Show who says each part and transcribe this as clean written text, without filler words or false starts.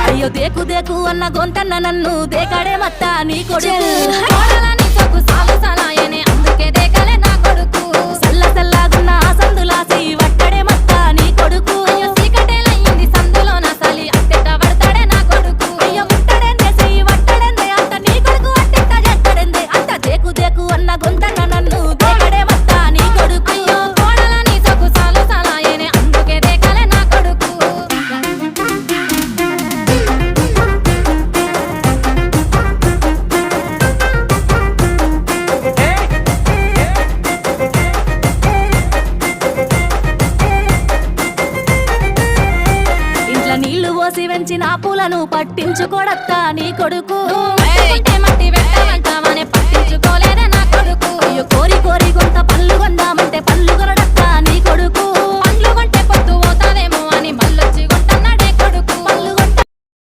Speaker 1: అయ్యో దేకు దేకు అన్న గొంతన్న నన్ను దేకాడే మత్త నీ కొడుకు కోడలని సొక్కు సాలు సలాయనే అందుకే దేకలే నా కొడుకు సల్ల సల్లాగున్న ఆ సందులాసి వట్టడే మత్త నీ కొడుకు అయ్యో సీకటేలయ్యింది సందులో నా సలి అట్టెట్ట పడతాడే నా కొడుకు అయ్యో ముట్టడెందే చెయ్యి వట్టడెందే అంత నీ కొడుకు అట్టెట్ట చేస్తాడెందే అంత దేకు దేకు అన్న గొంతన్న నన్ను దేకడే మత్త నీ కొడుకు అయ్యో కోడలని సొక్కు సాలు సలాయనే అందుకే దేకలే నా కొడుకు నీళ్లు పోసి వెంచిన పూలను పట్టించుకోడత్తా నీ కొడుకు మట్టి వెంటనే పట్టించుకోలేదే నా కొడుకు అయ్యో కోరి కోరి కొంత పళ్ళు కొందా